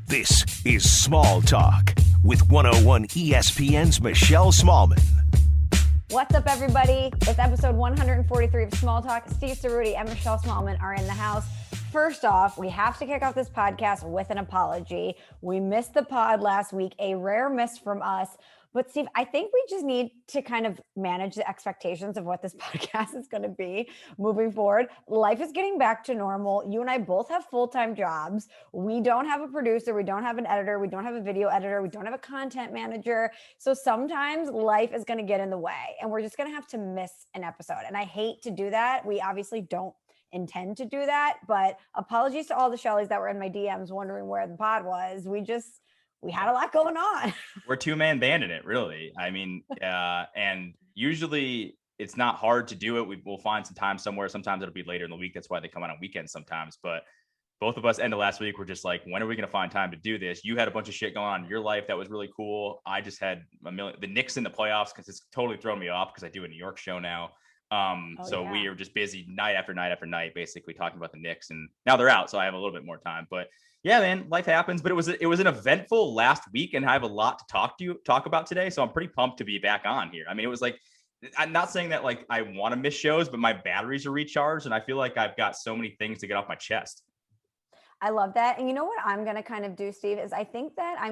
This is Small Talk with 101 ESPN's Michelle Smallman. What's up, everybody? It's episode 143 of Small Talk. Steve Ceruti and Michelle Smallman are in the house. First off, we have to kick off this podcast with an apology. We missed the pod last week, a rare miss from us. But Steve, I think we just need to kind of manage the expectations of what this podcast is going to be moving forward. Life is getting back to normal. You and I both have full-time jobs. We don't have a producer. We don't have an editor. We don't have a video editor. We don't have a content manager. So sometimes life is going to get in the way and we're just going to have to miss an episode. And I hate to do that. We obviously don't intend to do that, but apologies to all the Shelleys that were in my DMs wondering where the pod was. We had a lot going on. We're two-man banding it, really. I mean, and usually it's not hard to do it. We'll find some time somewhere. Sometimes it'll be later in the week. That's why they come out on weekends sometimes. But both of us end of last week were just like, when are we going to find time to do this? You had a bunch of shit going on in your life that was really cool. I just had the Knicks in the playoffs because it's totally thrown me off because I do a New York show now. We were just busy night after night after night, basically talking about the Knicks, and now they're out, so I have a little bit more time. But yeah, man, life happens. But it was an eventful last week, and I have a lot to talk about today. So I'm pretty pumped to be back on here. I mean, it was like, I'm not saying that like I want to miss shows, but my batteries are recharged, and I feel like I've got so many things to get off my chest. I love that. And you know what I'm going to kind of do, Steve, is I think that I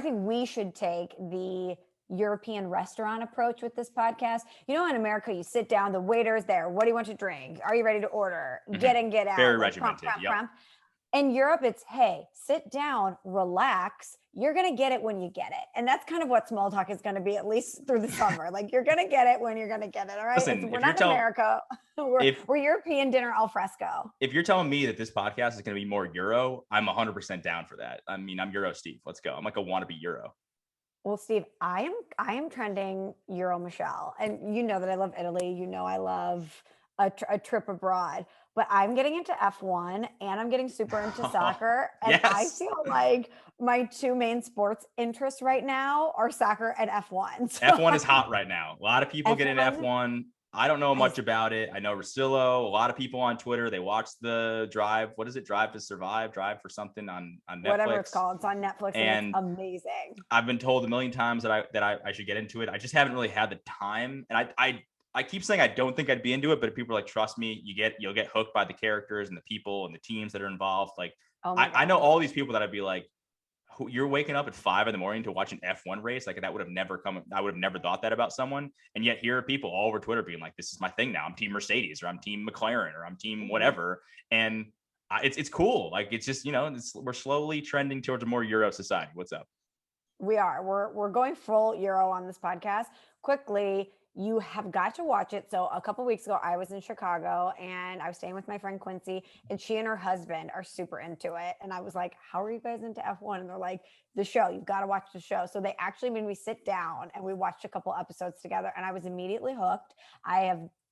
think we should take the European restaurant approach with this podcast. You know, in America, you sit down, the waiter is there. What do you want to drink? Are you ready to order? Get in, get out. Very regimented. In Europe, it's, hey, sit down, relax. You're going to get it when you get it. And that's kind of what Small Talk is going to be, at least through the summer. Like, you're going to get it when you're going to get it. All right. Listen, we're not in America. We're European dinner al fresco. If you're telling me that this podcast is going to be more Euro, I'm 100% down for that. I mean, I'm Euro Steve. Let's go. I'm like a wannabe Euro. Well, Steve, I am trending Euro Michelle, and you know that I love Italy. You know I love a trip abroad, but I'm getting into F1 and I'm getting super into soccer. And yes. I feel like my two main sports interests right now are soccer and F1. So F1 is hot right now. A lot of people get into F1. I don't know much about it. I know Rosillo, a lot of people on Twitter, they watch the Drive. What is it? Drive to Survive, Drive for something on Netflix. Whatever it's called. It's on Netflix and it's amazing. I've been told a million times that I should get into it. I just haven't really had the time. And I keep saying I don't think I'd be into it, but if people are like, trust me, you'll get hooked by the characters and the people and the teams that are involved. Like I know all these people that I'd be like, you're waking up at 5 a.m. to watch an F1 race. Like that would have never come. I would have never thought that about someone. And yet here are people all over Twitter being like, this is my thing now. I'm team Mercedes or I'm team McLaren or I'm team whatever. And it's cool. Like, it's just, we're slowly trending towards a more Euro society. What's up? We are, we're going full Euro on this podcast. Quickly, you have got to watch it. So a couple of weeks ago, I was in Chicago and I was staying with my friend Quincy, and she and her husband are super into it. And I was like, how are you guys into F1? And they're like, the show, you've got to watch the show. So they actually made me sit down and we watched a couple episodes together, and I was immediately hooked.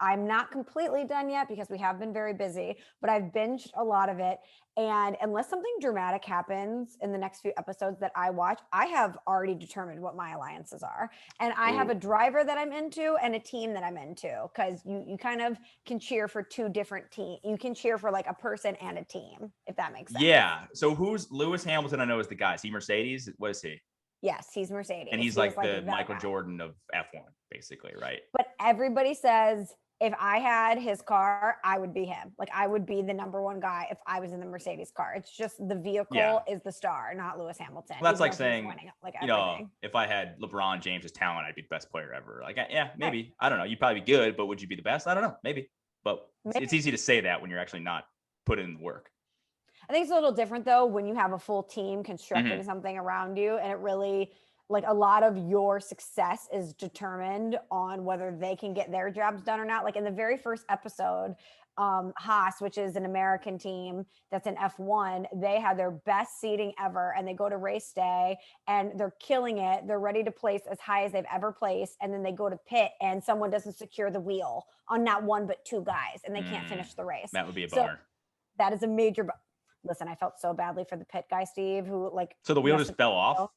I'm not completely done yet because we have been very busy, but I've binged a lot of it. And unless something dramatic happens in the next few episodes that I watch, I have already determined what my alliances are. And I have a driver that I'm into and a team that I'm into, because you kind of can cheer for two different teams. You can cheer for like a person and a team, if that makes sense. Yeah. So who's Lewis Hamilton? I know is the guy. Is he Mercedes? What is he? Yes, he's Mercedes. And he's like the Michael Jordan of F1, basically, right? But everybody says, if I had his car, I would be him. Like, I would be the number one guy if I was in the Mercedes car. It's just the vehicle is the star, not Lewis Hamilton. Well, that's like saying, if I had LeBron James's talent, I'd be the best player ever. Like, yeah, maybe. Right. I don't know. You'd probably be good, but would you be the best? I don't know. Maybe. But it's easy to say that when you're actually not putting in the work. I think it's a little different, though, when you have a full team constructing something around you, and it really, like, a lot of your success is determined on whether they can get their jobs done or not. Like in the very first episode, Haas, which is an American team that's in F1, they had their best seating ever, and they go to race day and they're killing it. They're ready to place as high as they've ever placed. And then they go to pit and someone doesn't secure the wheel on not one, but two guys, and they can't finish the race. That would be a bummer. So that is a major, listen, I felt so badly for the pit guy, Steve, who so the wheel just fell off.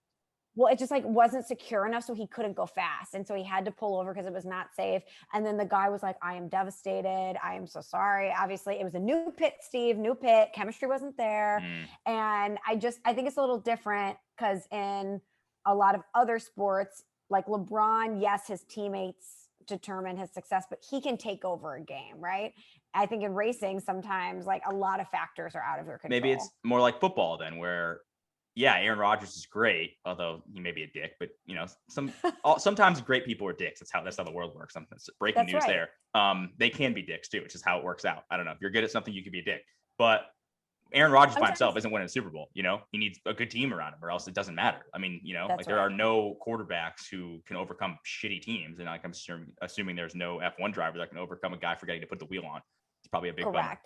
Well, it just like wasn't secure enough, so he couldn't go fast. And so he had to pull over because it was not safe. And then the guy was like, I am devastated. I am so sorry. Obviously, it was a new pit, Steve, new pit. Chemistry wasn't there. And I think it's a little different because in a lot of other sports, like LeBron, yes, his teammates determine his success, but he can take over a game, right? I think in racing, sometimes like a lot of factors are out of your control. Maybe it's more like football then, where yeah, Aaron Rodgers is great, although he may be a dick, but you know, sometimes great people are dicks. That's how the world works. That's breaking news right. There. They can be dicks too, which is how it works out. I don't know. If you're good at something, you can be a dick. But Aaron Rodgers by himself isn't winning a Super Bowl. You know, he needs a good team around him, or else it doesn't matter. I mean, you know, there are no quarterbacks who can overcome shitty teams, and like I'm assuming there's no F1 driver that can overcome a guy forgetting to put the wheel on. It's probably a big bummer.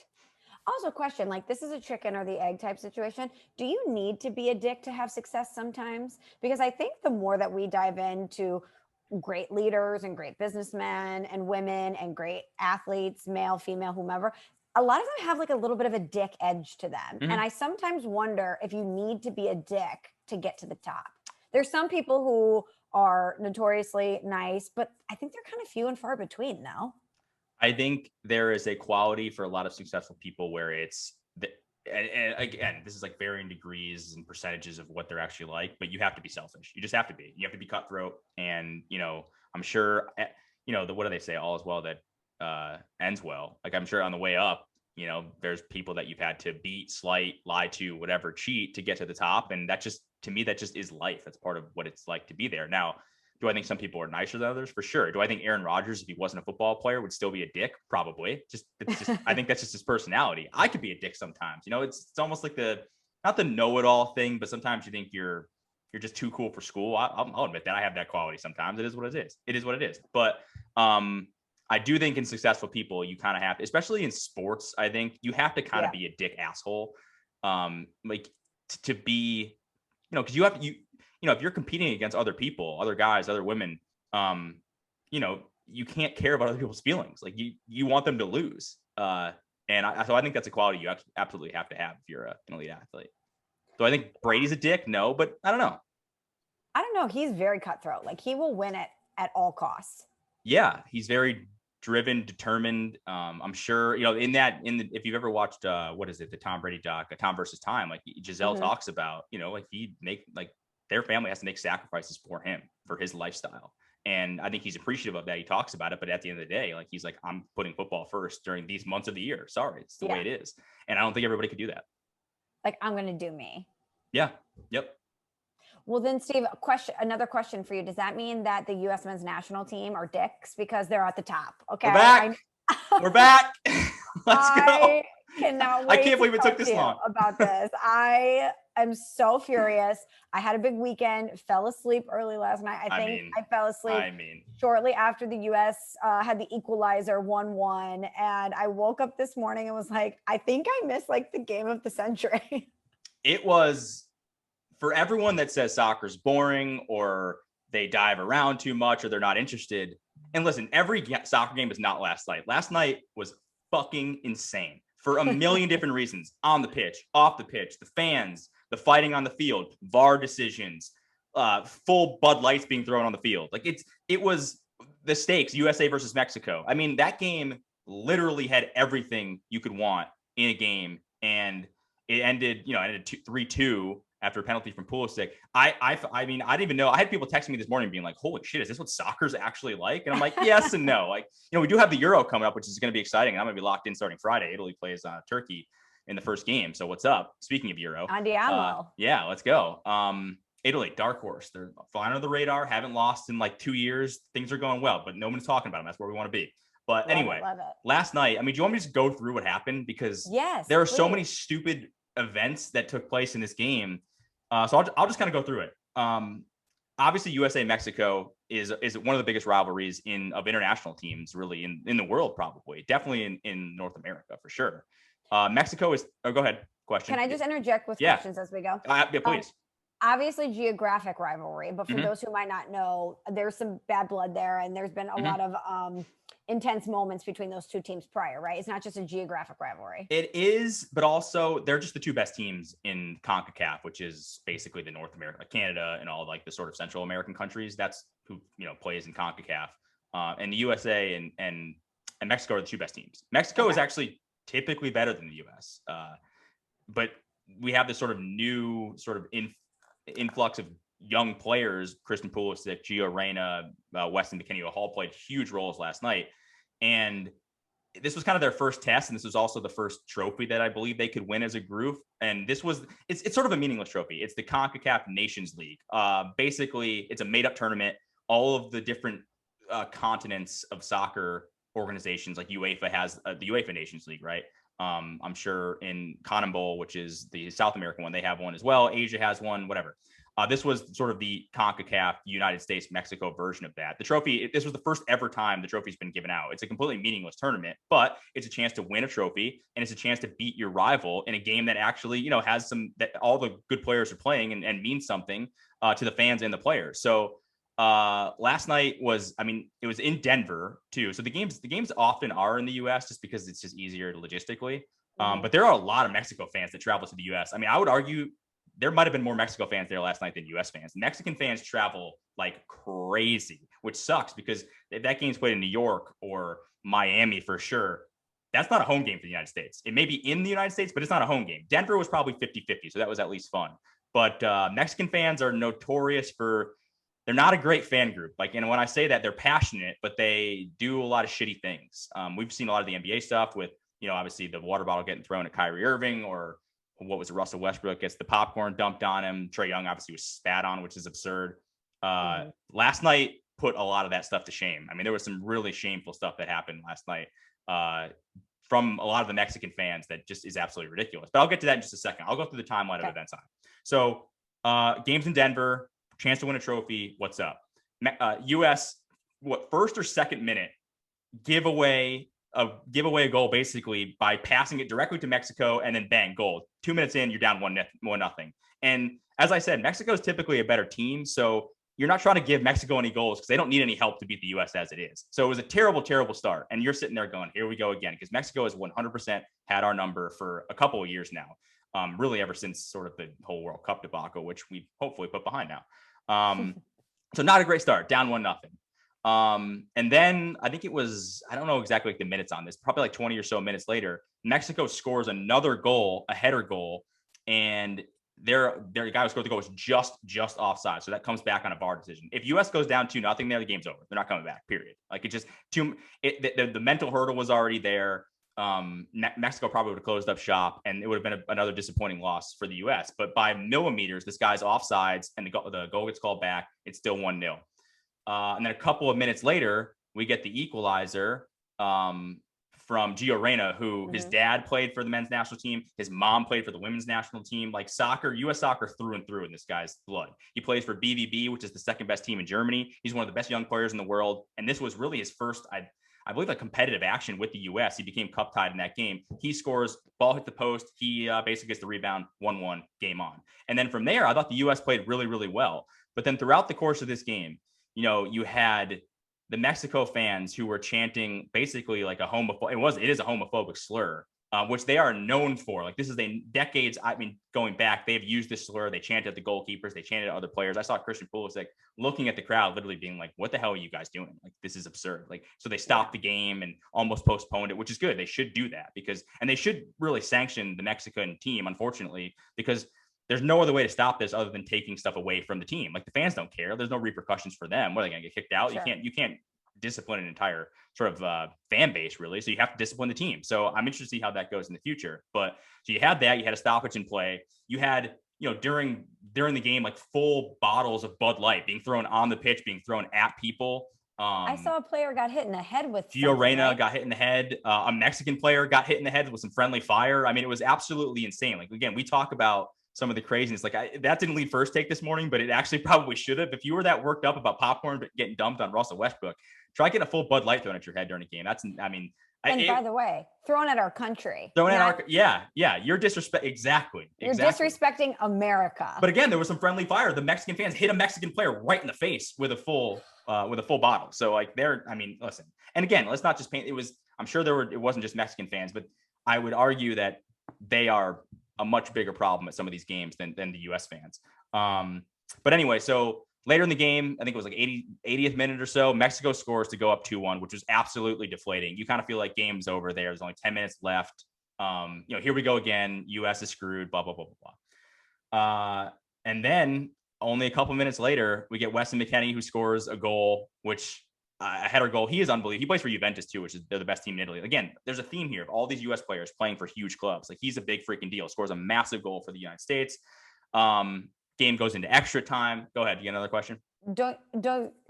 Also, question, like this is a chicken or the egg type situation. Do you need to be a dick to have success sometimes? Because I think the more that we dive into great leaders and great businessmen and women and great athletes, male, female, whomever, a lot of them have like a little bit of a dick edge to them. And I sometimes wonder if you need to be a dick to get to the top. There's some people who are notoriously nice, but I think they're kind of few and far between now. I think there is a quality for a lot of successful people where it's and again, this is like varying degrees and percentages of what they're actually like, but you have to be selfish. You just have to be. You have to be cutthroat. And, you know, I'm sure, you know, what do they say? All is well that ends well. Like I'm sure on the way up, you know, there's people that you've had to beat, slight, lie to, whatever, cheat to get to the top. And that just, to me, that just is life. That's part of what it's like to be there. Now, do I think some people are nicer than others? For sure. Do I think Aaron Rodgers, if he wasn't a football player, would still be a dick? Probably. I think that's just his personality. I could be a dick sometimes. You know, it's almost like not the know-it-all thing, but sometimes you think you're just too cool for school. I'll admit that I have that quality sometimes. It is what it is. It is what it is. But I do think in successful people, you kind of have to, especially in sports, I think you have to kind of be a dick asshole. Like to be, you know, because you know, if you're competing against other people, other guys, other women, you know, you can't care about other people's feelings. Like you want them to lose. So I think that's a quality you absolutely have to have if you're an elite athlete. So I think Brady's a dick. No, but I don't know. I don't know. He's very cutthroat. Like he will win it at all costs. Yeah. He's very driven, determined. I'm sure, you know, if you've ever watched, what is it? The Tom Brady doc, Tom versus Time, like Giselle talks about, you know, like their family has to make sacrifices for him, for his lifestyle. And I think he's appreciative of that. He talks about it, but at the end of the day, like he's like, I'm putting football first during these months of the year. Sorry, it's the way it is. And I don't think everybody could do that. Like I'm going to do me. Yeah. Yep. Well, then, Steve, another question for you. Does that mean that the U.S. men's national team are dicks because they're at the top? Okay. We're back. We're back. Let's go. Cannot wait. I can't believe it took this long about this. I'm so furious. I had a big weekend, fell asleep early last night. I fell asleep shortly after the U.S. Had the equalizer 1-1. And I woke up this morning and was like, I think I missed like the game of the century. It was, for everyone that says soccer's boring or they dive around too much or they're not interested. And listen, every soccer game is not last night. Last night was fucking insane for a million different reasons. On the pitch, off the pitch, the fans, the fighting on the field, VAR decisions, full Bud Lights being thrown on the field. Like it was the stakes, USA versus Mexico. I mean, that game literally had everything you could want in a game. And it ended 3-2 after a penalty from Pulisic. I mean, I didn't even know. I had people texting me this morning being like, holy shit, is this what soccer's actually like? And I'm like, yes and no. Like, you know, we do have the Euro coming up, which is going to be exciting. And I'm going to be locked in starting Friday. Italy plays Turkey in the first game. So what's up? Speaking of Euro. Andiamo. Yeah, let's go. Italy, dark horse. They're flying under the radar. Haven't lost in like 2 years. Things are going well, but no one's talking about them. That's where we want to be. But anyway, last night, I mean, do you want me to just go through what happened? Because there are so many stupid events that took place in this game. So I'll just kind of go through it. Obviously, USA Mexico is one of the biggest rivalries of international teams, really in the world, probably, definitely in North America for sure. Mexico is. Oh, go ahead. Question. Can I just interject with questions as we go? Yeah, please. Obviously, geographic rivalry, but for those who might not know, there's some bad blood there, and there's been a lot of intense moments between those two teams prior, right? It's not just a geographic rivalry. It is, but also they're just the two best teams in CONCACAF, which is basically the North America, Canada, and all like the sort of Central American countries. That's who plays in CONCACAF, and the USA and Mexico are the two best teams. Mexico is actually typically better than the US, but we have this sort of new sort of influx of young players. Christian Pulisic, Gio Reyna, Weston McKennie all played huge roles last night. And this was kind of their first test. And this was also the first trophy that I believe they could win as a group. And it's sort of a meaningless trophy. It's the CONCACAF Nations League. Basically, it's a made up tournament. All of the different continents of soccer organizations, like UEFA has the UEFA Nations League, right? I'm sure in CONMEBOL, which is the South American one, they have one as well. Asia has one, whatever. This was sort of the CONCACAF United States Mexico version of that. The trophy, this was the first ever time the trophy's been given out. It's a completely meaningless tournament, but it's a chance to win a trophy, and it's a chance to beat your rival in a game that actually, has that all the good players are playing and means something to the fans and the players. So last night was, it was in Denver too. So the games often are in the US just because it's just easier logistically. But there are a lot of Mexico fans that travel to the US. I would argue there might have been more Mexico fans there last night than US fans. Mexican fans travel like crazy, which sucks because if that game's played in New York or Miami for sure, that's not a home game for the United States. It may be in the United States, but it's not a home game. Denver was probably 50-50, so that was at least fun. But Mexican fans are notorious they're not a great fan group. And when I say that, they're passionate, but they do a lot of shitty things. We've seen a lot of the NBA stuff with, obviously the water bottle getting thrown at Kyrie Irving, or what was it, Russell Westbrook gets the popcorn dumped on him. Trae Young obviously was spat on, which is absurd. Last night put a lot of that stuff to shame. There was some really shameful stuff that happened last night from a lot of the Mexican fans that just is absolutely ridiculous. But I'll get to that in just a second. I'll go through the timeline of events on it. So games in Denver, chance to win a trophy. What's up? US, first or second minute, give away a goal basically by passing it directly to Mexico, and then bang, goal. 2 minutes in, you're down 1-0. And as I said, Mexico is typically a better team, so you're not trying to give Mexico any goals because they don't need any help to beat the US as it is. So it was a terrible, terrible start. And you're sitting there going, here we go again, because Mexico has 100% had our number for a couple of years now, really ever since sort of the whole World Cup debacle, which we hopefully put behind now. So not a great start, down 1-0. And then I think it was, I don't know exactly the minutes on this, probably like 20 or so minutes later, Mexico scores another goal, a header goal, and their guy who scored the goal was just offside. So that comes back on a VAR decision. If US goes down 2-0 there, the game's over. They're not coming back, period. The mental hurdle was already there. Mexico probably would have closed up shop, and it would have been another disappointing loss for the US. But by millimeters, this guy's offsides, and the goal gets called back. It's still 1-0. And then a couple of minutes later, we get the equalizer from Gio Reyna, who his dad played for the men's national team. His mom played for the women's national team. Like soccer, U.S. soccer through and through in this guy's blood. He plays for BVB, which is the second best team in Germany. He's one of the best young players in the world. And this was really his first, I believe, a competitive action with the U.S. He became cup tied in that game. He scores, ball hit the post. He basically gets the rebound, 1-1, game on. And then from there, I thought the U.S. played really, really well. But then throughout the course of this game, you had the Mexico fans who were chanting basically like it is a homophobic slur, which they are known for. Like this is decades, going back, they've used this slur. They chanted at the goalkeepers. They chanted at other players. I saw Christian Pulisic looking at the crowd, literally being like, what the hell are you guys doing? Like, this is absurd. Like, so they stopped the game and almost postponed it, which is good. They should do that and they should really sanction the Mexican team, unfortunately, because there's no other way to stop this other than taking stuff away from the team. Like the fans don't care. There's no repercussions for them. What are they going to get kicked out? Sure. You can't discipline an entire sort of fan base, really. So you have to discipline the team. So I'm interested to see how that goes in the future. But so you had that. You had a stoppage in play. You had, during the game, like full bottles of Bud Light being thrown on the pitch, being thrown at people. I saw a player got hit in the head with Gio Reyna got hit in the head. A Mexican player got hit in the head with some friendly fire. It was absolutely insane. Like, again, we talk about some of the craziness. Like that didn't lead first take this morning, but it actually probably should have. If you were that worked up about popcorn getting dumped on Russell Westbrook, try getting a full Bud Light thrown at your head during a game. By the way, thrown at our country. Yeah. You're disrespect. Exactly. You're disrespecting America. But again, there was some friendly fire. The Mexican fans hit a Mexican player right in the face with a full with a full bottle. So like listen, and again, let's not just paint. I'm sure it wasn't just Mexican fans, but I would argue that they are a much bigger problem at some of these games than the US fans. But anyway, so later in the game, I think it was like 80th minute or so, Mexico scores to go up 2-1, which was absolutely deflating. You kind of feel like game's over there. There's only 10 minutes left. Here we go again. US is screwed, blah, blah, blah, blah, blah. And then only a couple minutes later, we get Weston McKennie, who scores a goal, which a header goal. He is unbelievable. He plays for Juventus too, which is they're the best team in Italy. Again, there's a theme here of all these US players playing for huge clubs. Like he's a big freaking deal. Scores a massive goal for the United States. Game goes into extra time. Go ahead. You get another question? Don't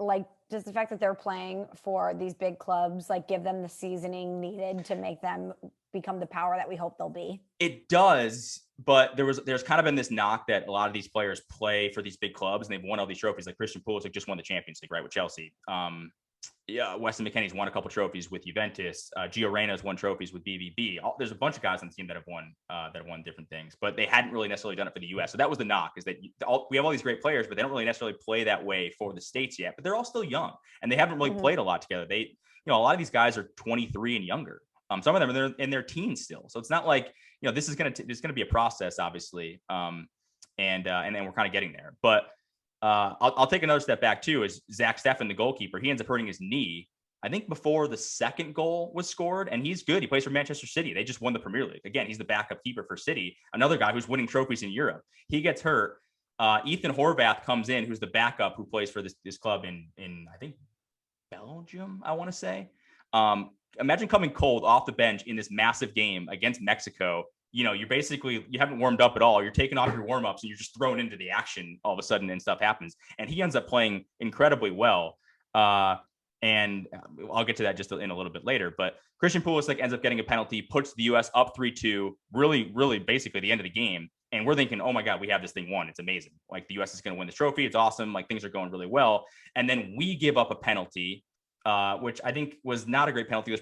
like, does the fact that they're playing for these big clubs like give them the seasoning needed to make them become the power that we hope they'll be? It does, but there's kind of been this knock that a lot of these players play for these big clubs and they've won all these trophies. Like Christian Pulisic just won the Champions League, right, with Chelsea. Weston McKennie's won a couple trophies with Juventus. Gio Reyna's won trophies with BVB. There's a bunch of guys on the team that have won different things, but they hadn't really necessarily done it for the US. So that was the knock, is that we have all these great players, but they don't really necessarily play that way for the States yet. But they're all still young and they haven't really played a lot together. They, a lot of these guys are 23 and younger. Some of them are in their teens still. So it's not like, this is going to be a process, obviously. And then we're kind of getting there. But I'll take another step back too, is Zach Steffen, the goalkeeper. He ends up hurting his knee, I think before the second goal was scored, and he's good. He plays for Manchester City. They just won the Premier League. Again, he's the backup keeper for City. Another guy who's winning trophies in Europe. He gets hurt. Ethan Horvath comes in, who's the backup who plays for this club in I think Belgium, I want to say. Imagine coming cold off the bench in this massive game against Mexico. You haven't warmed up at all. You're taking off your warm-ups and you're just thrown into the action all of a sudden and stuff happens. And he ends up playing incredibly well. And I'll get to that just in a little bit later. But Christian Pulisic ends up getting a penalty, puts the U.S. up 3-2, really, really basically the end of the game. And we're thinking, oh my God, we have this thing won. It's amazing. Like the U.S. is going to win this trophy. It's awesome. Like things are going really well. And then we give up a penalty, which I think was not a great penalty.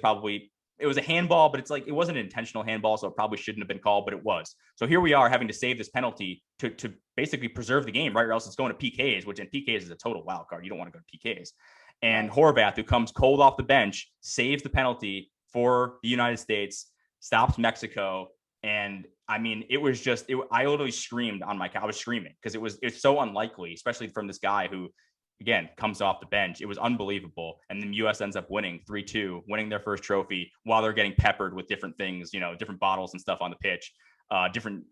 It was a handball, but it's like, it wasn't an intentional handball, so it probably shouldn't have been called, but it was. So here we are having to save this penalty to basically preserve the game, right? Or else it's going to PKs, which in PKs is a total wild card. You don't want to go to PKs. And Horvath, who comes cold off the bench, saves the penalty for the United States, stops Mexico. And I mean, it was just, I literally screamed on my couch. I was screaming because it's so unlikely, especially from this guy who, again, comes off the bench. It was unbelievable. And the U.S. ends up winning 3-2, winning their first trophy while they're getting peppered with different things, different bottles and stuff on the pitch. Different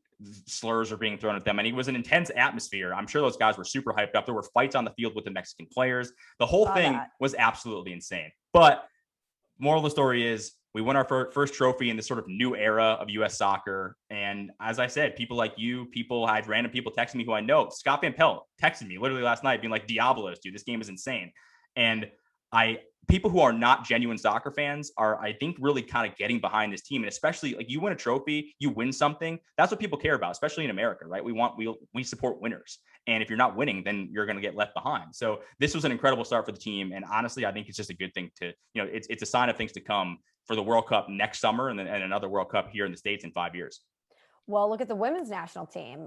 slurs are being thrown at them. And it was an intense atmosphere. I'm sure those guys were super hyped up. There were fights on the field with the Mexican players. The whole thing was absolutely insane. But moral of the story is, we won our first trophy in this sort of new era of U.S. soccer. And as I said, people like you, I had random people texting me who I know. Scott Van Pelt texted me literally last night being like, Diablos, dude, this game is insane. And people who are not genuine soccer fans are, I think, really kind of getting behind this team. And especially like you win a trophy, you win something. That's what people care about, especially in America, right? We support winners. And if you're not winning, then you're going to get left behind. So this was an incredible start for the team. And honestly, I think it's just a good thing to, it's a sign of things to come for the World Cup next summer and another World Cup here in the States in 5 years. Well, look at the women's national team.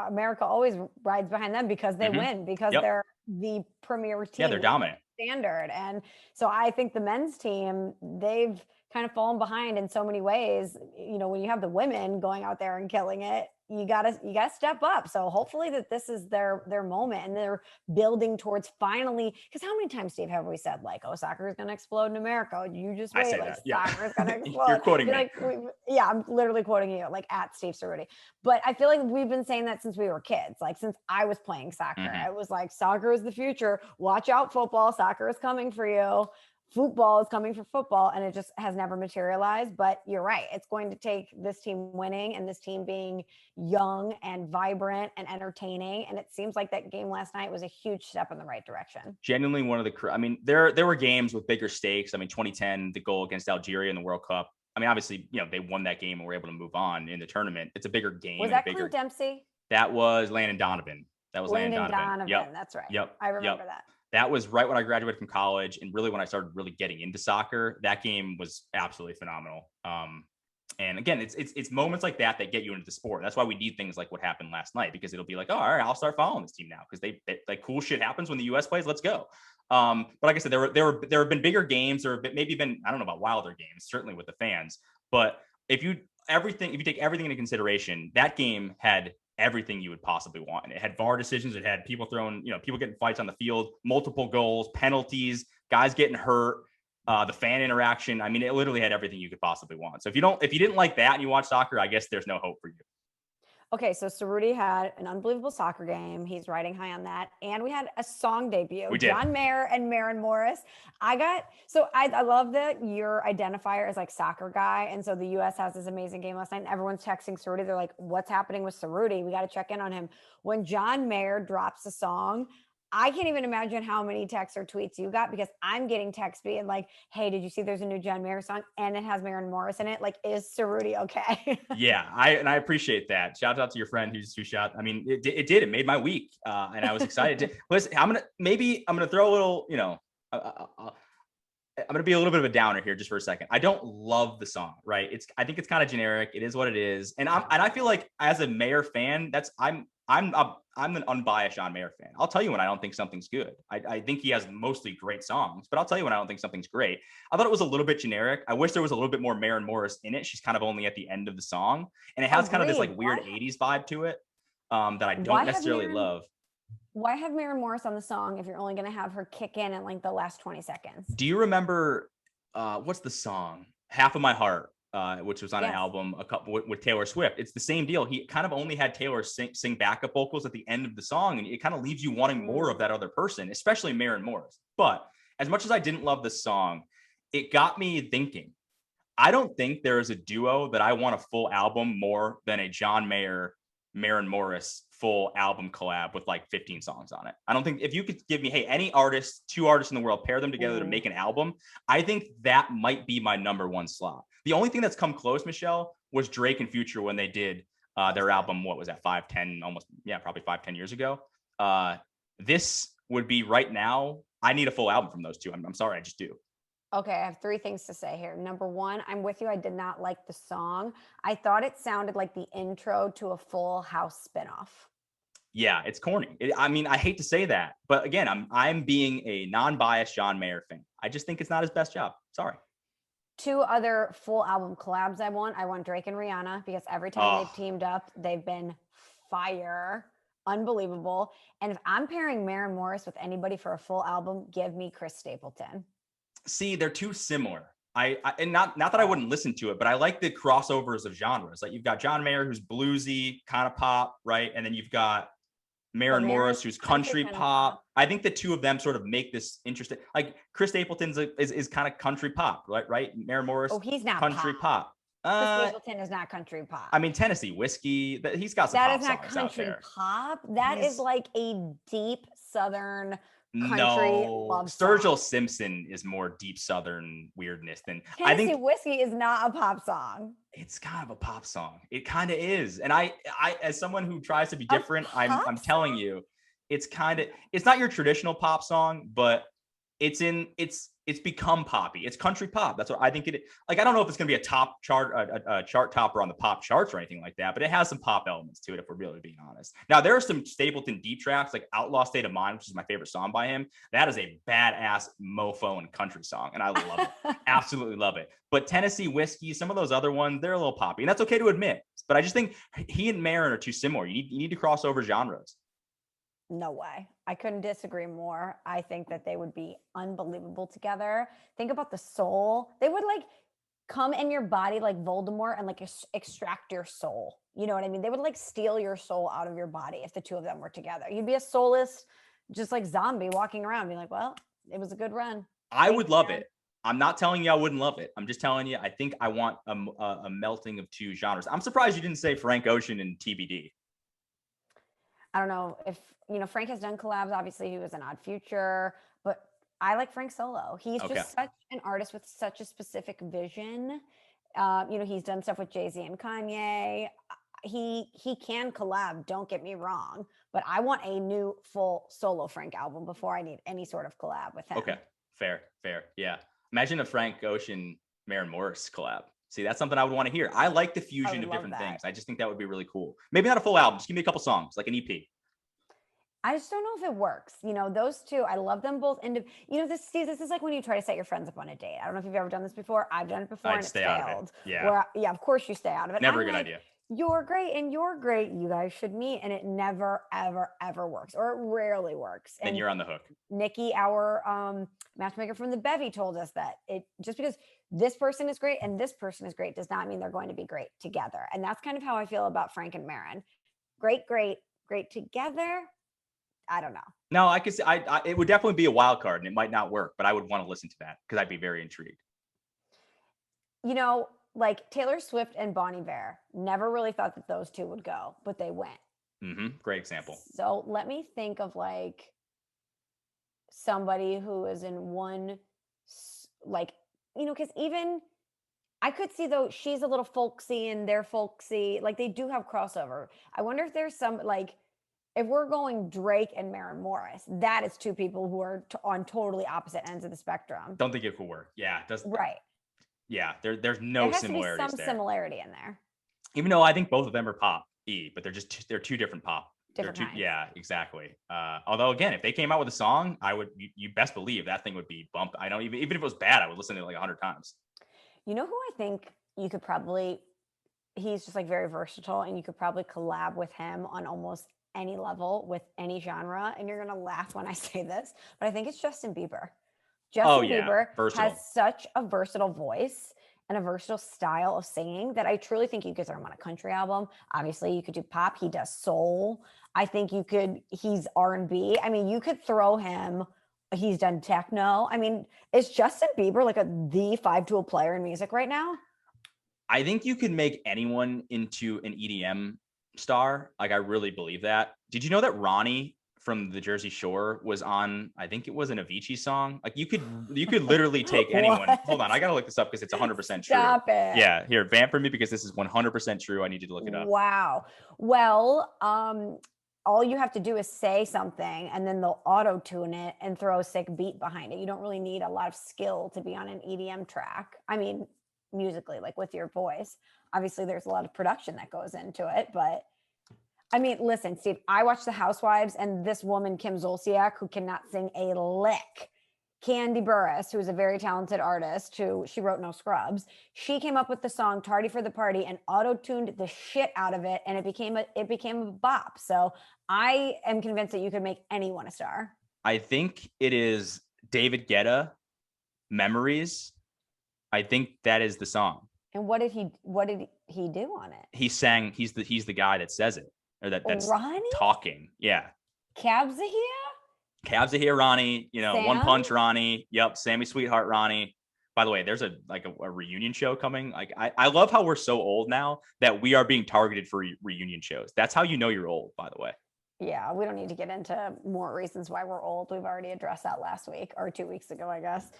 America always rides behind them because they win, because they're the premier team. Yeah, they're dominant. Standard. And so I think the men's team, they've kind of fallen behind in so many ways. When you have the women going out there and killing it, you gotta step up. So hopefully that this is their moment and they're building towards finally, because how many times, Steve, have we said like, oh, soccer is going to explode in America? You just wait, like soccer is going to explode. You're quoting me. I'm literally quoting you, like at Steve Ceruti. But I feel like we've been saying that since we were kids, like since I was playing soccer. I was like, soccer is the future. Watch out, football. Soccer is coming for you. Football is coming for football, and it just has never materialized. But you're right. It's going to take this team winning and this team being young and vibrant and entertaining. And it seems like that game last night was a huge step in the right direction. Genuinely one of there were games with bigger stakes. 2010, the goal against Algeria in the World Cup. Obviously, they won that game and were able to move on in the tournament. It's a bigger game. Was that Clint Dempsey? That was Landon Donovan. Landon Donovan. Yep. That's right. Yep. I remember that. That was right when I graduated from college and really when I started really getting into soccer. That game was absolutely phenomenal. And again, it's moments like that get you into the sport. That's why we need things like what happened last night, because it'll be like, oh, all right, I'll start following this team now because they like cool shit happens when the U.S. plays. Let's go. But like I said, there have been bigger games, or maybe been, I don't know about wilder games, certainly with the fans. But if you take everything into consideration, that game had everything you would possibly want. And it had VAR decisions. It had people people getting fights on the field, multiple goals, penalties, guys getting hurt. The fan interaction. I mean, it literally had everything you could possibly want. So if you didn't like that and you watch soccer, I guess there's no hope for you. Okay, so Ceruti had an unbelievable soccer game. He's riding high on that. And we had a song debut. We did. John Mayer and Maren Morris. I love that your identifier is like soccer guy. And so the US has this amazing game last night and everyone's texting Ceruti. They're like, what's happening with Ceruti? We got to check in on him. When John Mayer drops a song, I can't even imagine how many texts or tweets you got, because I'm getting texts being like, hey, did you see there's a new John Mayer song and it has Maren Morris in it? Like, is Ceruti okay? Yeah, I appreciate that. Shout out to your friend who shot. I mean, it made my week, and I was excited to listen. I'm gonna throw a little, I'm gonna be a little bit of a downer here just for a second. I don't love the song, right? I think it's kind of generic. It is what it is, and I feel like as a Mayer fan, I'm an unbiased John Mayer fan. I'll tell you when I don't think something's good. I think he has mostly great songs, but I'll tell you when I don't think something's great. I thought it was a little bit generic. I wish there was a little bit more Maren Morris in it. She's kind of only at the end of the song, and it has kind of this like weird 80s vibe to it that I don't necessarily love. Why have Maren Morris on the song if you're only going to have her kick in like the last 20 seconds? Do you remember what's the song? Half of My Heart. Which was on an album a couple with Taylor Swift. It's the same deal. He kind of only had Taylor sing backup vocals at the end of the song, and it kind of leaves you wanting more of that other person, especially Maren Morris. But as much as I didn't love the song, it got me thinking. I don't think there is a duo that I want a full album more than a John Mayer, Maren Morris full album collab with like 15 songs on it. I don't think, if you could give me, hey, any artist, two artists in the world, pair them together to make an album, I think that might be my number one slot. The only thing that's come close, Michelle, was Drake and Future when they did their album. What was that? 5-10, almost, probably 5-10 years ago. This would be right now. I need a full album from those two. I'm sorry, I just do. Okay, I have three things to say here. Number one, I'm with you. I did not like the song. I thought it sounded like the intro to a Full House spinoff. Yeah, it's corny. I mean, I hate to say that, but again, I'm being a non-biased John Mayer fan. I just think it's not his best job. Sorry. Two other full album collabs I want Drake and Rihanna, because every time they've teamed up, they've been fire. Unbelievable. And if I'm pairing Maren Morris with anybody for a full album, give me Chris Stapleton. See, they're too similar. And not that I wouldn't listen to it, but I like the crossovers of genres. Like you've got John Mayer, who's bluesy, kind of pop, right? And then you've got Maren Morris, who's country pop. I think the two of them sort of make this interesting. Like Chris Stapleton's is kind of country pop, right? Maren Morris. Oh, he's not country pop. Chris Stapleton is not country pop. I mean, Tennessee Whiskey. He's got some pop songs out there. That is not country pop. That is like a deep Southern country love Sturgill song. Simpson is more deep Southern weirdness than Tennessee I think. Whiskey is not a pop song. It's kind of a pop song. It kind of is. And I as someone who tries to be different, I'm telling you, it's not your traditional pop song, but it's become poppy. It's country pop. That's what I think it. Like, I don't know if it's going to be a top chart, a chart topper on the pop charts or anything like that, but it has some pop elements to it, if we're really being honest. Now, there are some Stapleton deep tracks, like Outlaw State of Mind, which is my favorite song by him. That is a badass mofo and country song, and I love it. Absolutely love it. But Tennessee Whiskey, some of those other ones, they're a little poppy, and that's okay to admit. But I just think he and Maren are too similar. You need to cross over genres. No way. I couldn't disagree more. I think that they would be unbelievable together. Think about the soul. They would like come in your body like Voldemort and like extract your soul. You know what I mean? They would like steal your soul out of your body if the two of them were together. You'd be a soulless, just like zombie walking around being like, well, it was a good run. I would love it. I'm not telling you I wouldn't love it. I'm just telling you, I think I want a melting of two genres. I'm surprised you didn't say Frank Ocean and TBD. I don't know if, Frank has done collabs. Obviously, he was an Odd Future, but I like Frank solo. He's just such an artist with such a specific vision. He's done stuff with Jay-Z and Kanye. He can collab, don't get me wrong, but I want a new full solo Frank album before I need any sort of collab with him. Okay, fair. Yeah. Imagine a Frank Ocean, Maren Morris collab. See, that's something I would want to hear. I like the fusion of different things. I just think that would be really cool. Maybe not a full album. Just give me a couple songs, like an EP. I just don't know if it works. Those two, I love them both. Steve, this is like when you try to set your friends up on a date. I don't know if you've ever done this before. I've done it before and it's failed. Yeah. Yeah, of course you stay out of it. Never a good idea. You're great and you're great. You guys should meet. And it never, ever, ever works, or it rarely works. And you're on the hook. Nikki, our matchmaker from the Bevy, told us that it just because this person is great and this person is great does not mean they're going to be great together. And that's kind of how I feel about Frank and Maren. Great together. I don't know. No, I could say it would definitely be a wild card and it might not work, but I would want to listen to that because I'd be very intrigued. Like Taylor Swift and Bon Iver, never really thought that those two would go, but they went. Mm-hmm. Great example. So let me think of like somebody who is in one, because even I could see though she's a little folksy and they're folksy, like they do have crossover. I wonder if there's some if we're going Drake and Maren Morris, that is two people who are on totally opposite ends of the spectrum. Don't think it could work. Yeah, it doesn't. Right. Yeah, there's no similarities to be some similarity in there. Even though I think both of them are pop, but they're two different pop. Different kinds. Yeah, exactly. Although again, if they came out with a song, you best believe that thing would be bumped. I don't even if it was bad, I would listen to it like 100 times. You know who I think you could probably? He's just like very versatile, and you could probably collab with him on almost any level with any genre. And you're gonna laugh when I say this, but I think it's Justin Bieber. Bieber has such a versatile voice and a versatile style of singing that I truly think you could throw him on a country album. Obviously, you could do pop. He does soul. I think he's R&B. I mean, you could throw him. He's done techno. I mean, is Justin Bieber like the 5-tool player in music right now? I think you can make anyone into an EDM star. Like, I really believe that. Did you know that Ronnie from the Jersey Shore was on, I think it was an Avicii song? Like you could literally take anyone. Hold on, I gotta look this up because it's 100% true. Stop it. Yeah, here, vamp for me because this is 100% true. I need you to look it up. Wow. Well, all you have to do is say something and then they'll auto-tune it and throw a sick beat behind it. You don't really need a lot of skill to be on an EDM track. I mean, musically, like with your voice. Obviously, there's a lot of production that goes into it, but I mean, listen, Steve, I watch The Housewives and this woman, Kim Zolciak, who cannot sing a lick. Candy Burris, who is a very talented artist, she wrote No Scrubs. She came up with the song Tardy for the Party and auto-tuned the shit out of it. And it became a bop. So I am convinced that you could make anyone a star. I think it is David Guetta, Memories. I think that is the song. And what did he do on it? He sang, he's the guy that says it. Or that's Ronnie? Talking. Yeah. Cabs are here, Ronnie. Sam? One Punch Ronnie. Yep. Sammy Sweetheart Ronnie. By the way, there's a reunion show coming. Like I love how we're so old now that we are being targeted for reunion shows. That's how you know you're old, by the way. Yeah, we don't need to get into more reasons why we're old. We've already addressed that last week or 2 weeks ago, I guess.